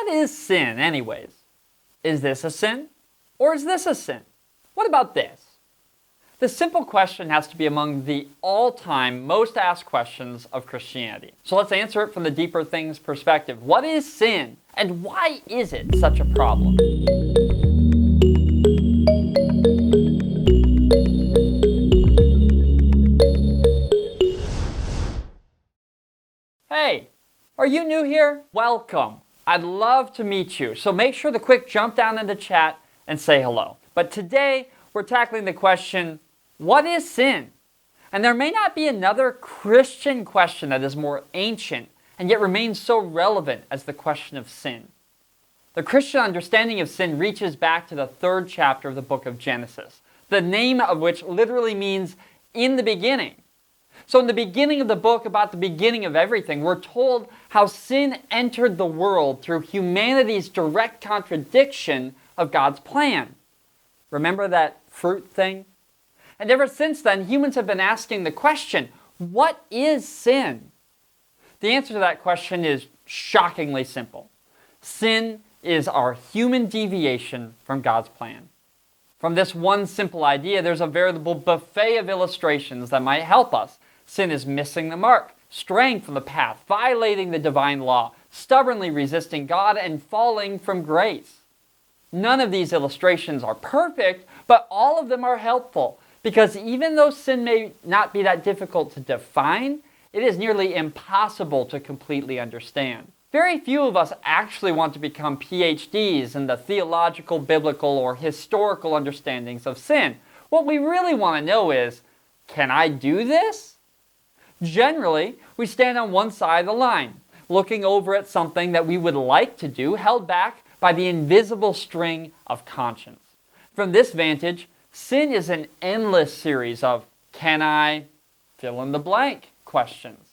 what is sin anyways? Is this a sin? Or is this a sin? What about this? The simple question has to be among the all-time most asked questions of Christianity. So let's answer it from the deeper things perspective. What is sin? And why is it such a problem? Hey, are you new here? Welcome. I'd love to meet you. So make sure to quick jump down in the chat and say hello. But today, we're tackling the question, what is sin? And there may not be another Christian question that is more ancient and yet remains so relevant as the question of sin. The Christian understanding of sin reaches back to the 3rd chapter of the book of Genesis, the name of which literally means in the beginning. So in the beginning of the book, about the beginning of everything, we're told how sin entered the world through humanity's direct contradiction of God's plan. Remember that fruit thing? And ever since then, humans have been asking the question, what is sin? The answer to that question is shockingly simple. Sin is our human deviation from God's plan. From this one simple idea, there's a veritable buffet of illustrations that might help us. Sin is missing the mark, straying from the path, violating the divine law, stubbornly resisting God, and falling from grace. None of these illustrations are perfect, but all of them are helpful. Because even though sin may not be that difficult to define, it is nearly impossible to completely understand. Very few of us actually want to become PhDs in the theological, biblical, or historical understandings of sin. What we really want to know is, can I do this? Generally, we stand on one side of the line, looking over at something that we would like to do, held back by the invisible string of conscience. From this vantage, sin is an endless series of, can I fill in the blank questions?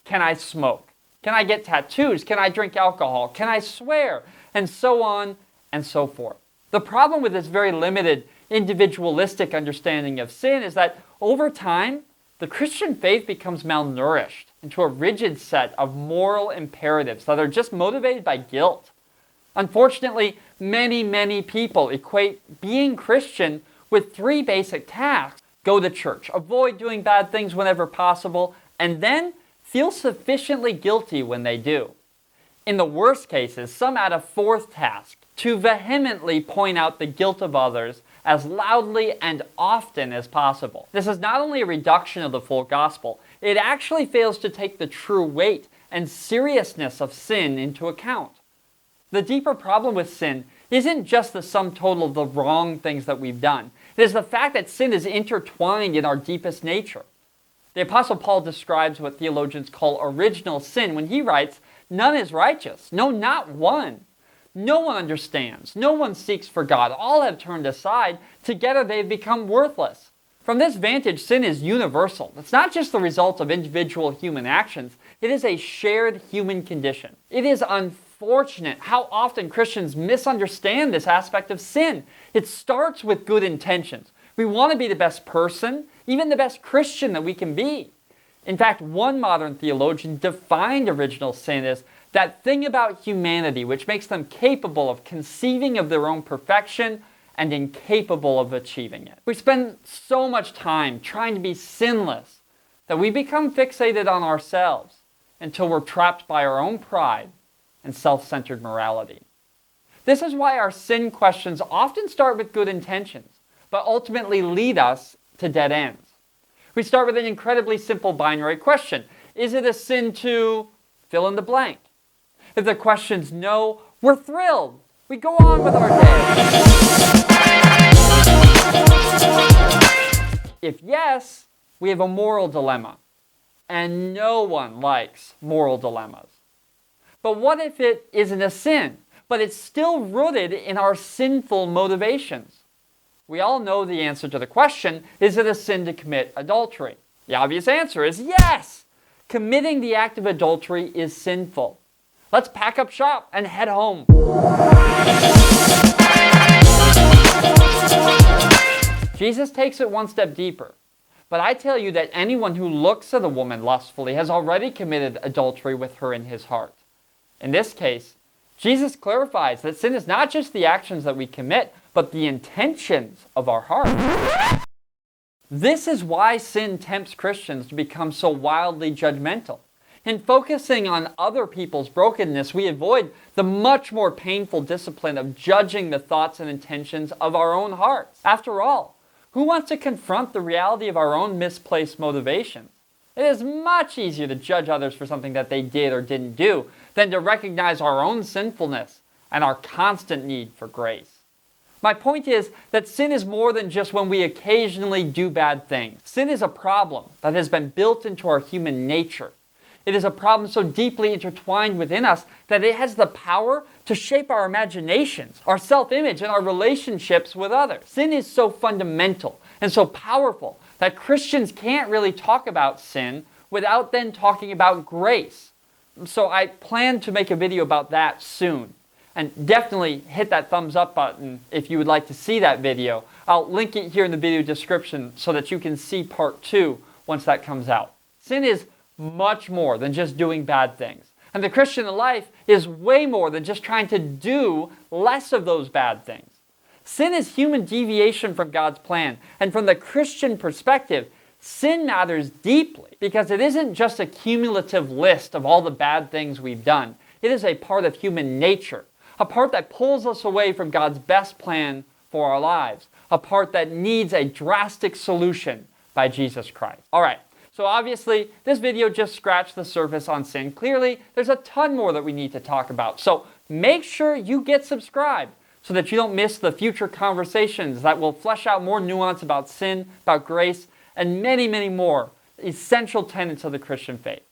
Can I smoke? Can I get tattoos? Can I drink alcohol? Can I swear? And so on and so forth. The problem with this very limited individualistic understanding of sin is that over time, the Christian faith becomes malnourished into a rigid set of moral imperatives that are just motivated by guilt. Unfortunately, many people equate being Christian with 3 basic tasks. Go to church, avoid doing bad things whenever possible, and then feel sufficiently guilty when they do. In the worst cases, some add a 4th task, to vehemently point out the guilt of others as loudly and often as possible. This is not only a reduction of the full gospel, it actually fails to take the true weight and seriousness of sin into account. The deeper problem with sin isn't just the sum total of the wrong things that we've done. It is the fact that sin is intertwined in our deepest nature. The Apostle Paul describes what theologians call original sin when he writes, "None is righteous, no, not one. No one understands, no one seeks for God. All have turned aside. Together they have become worthless." From this vantage, sin is universal. It's not just the result of individual human actions. It is a shared human condition. It is unfortunate how often Christians misunderstand this aspect of sin. It starts with good intentions. We want to be the best person, even the best Christian that we can be. In fact, one modern theologian defined original sin as that thing about humanity which makes them capable of conceiving of their own perfection and incapable of achieving it. We spend so much time trying to be sinless that we become fixated on ourselves until we're trapped by our own pride and self-centered morality. This is why our sin questions often start with good intentions, but ultimately lead us to dead ends. We start with an incredibly simple binary question. Is it a sin to fill in the blank? If the question's no, we're thrilled. We go on with our day. If yes, we have a moral dilemma. And no one likes moral dilemmas. But what if it isn't a sin, but it's still rooted in our sinful motivations? We all know the answer to the question, is it a sin to commit adultery? The obvious answer is yes! Committing the act of adultery is sinful. Let's pack up shop and head home. Jesus takes it one step deeper. But I tell you that anyone who looks at a woman lustfully has already committed adultery with her in his heart. In this case, Jesus clarifies that sin is not just the actions that we commit, but the intentions of our heart. This is why sin tempts Christians to become so wildly judgmental. In focusing on other people's brokenness, we avoid the much more painful discipline of judging the thoughts and intentions of our own hearts. After all, who wants to confront the reality of our own misplaced motivations? It is much easier to judge others for something that they did or didn't do than to recognize our own sinfulness and our constant need for grace. My point is that sin is more than just when we occasionally do bad things. Sin is a problem that has been built into our human nature. It is a problem so deeply intertwined within us that it has the power to shape our imaginations, our self-image, and our relationships with others. Sin is so fundamental and so powerful that Christians can't really talk about sin without then talking about grace. So I plan to make a video about that soon. And definitely hit that thumbs up button if you would like to see that video. I'll link it here in the video description so that you can see part 2 once that comes out. Sin is much more than just doing bad things. And the Christian life is way more than just trying to do less of those bad things. Sin is human deviation from God's plan. And from the Christian perspective, sin matters deeply because it isn't just a cumulative list of all the bad things we've done. It is a part of human nature. A part that pulls us away from God's best plan for our lives. A part that needs a drastic solution by Jesus Christ. All right, so obviously this video just scratched the surface on sin. Clearly, there's a ton more that we need to talk about. So make sure you get subscribed so that you don't miss the future conversations that will flesh out more nuance about sin, about grace, and many, many more essential tenets of the Christian faith.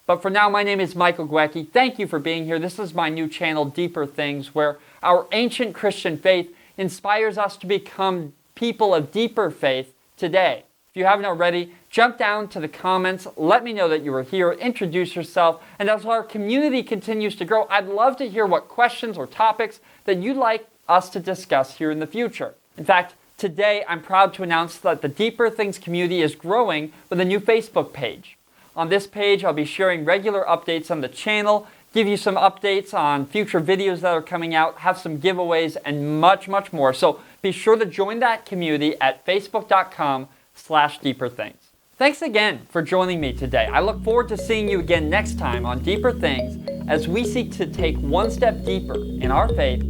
But for now, my name is Michael Gwecki. Thank you for being here. This is my new channel, Deeper Things, where our ancient Christian faith inspires us to become people of deeper faith today. If you haven't already, jump down to the comments, let me know that you were here, introduce yourself, and as our community continues to grow, I'd love to hear what questions or topics that you'd like us to discuss here in the future. In fact, today I'm proud to announce that the Deeper Things community is growing with a new Facebook page. On this page, I'll be sharing regular updates on the channel, give you some updates on future videos that are coming out, have some giveaways, and much, much more. So be sure to join that community at facebook.com/deeperthings. Thanks again for joining me today. I look forward to seeing you again next time on Deeper Things as we seek to take one step deeper in our faith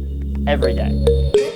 every day.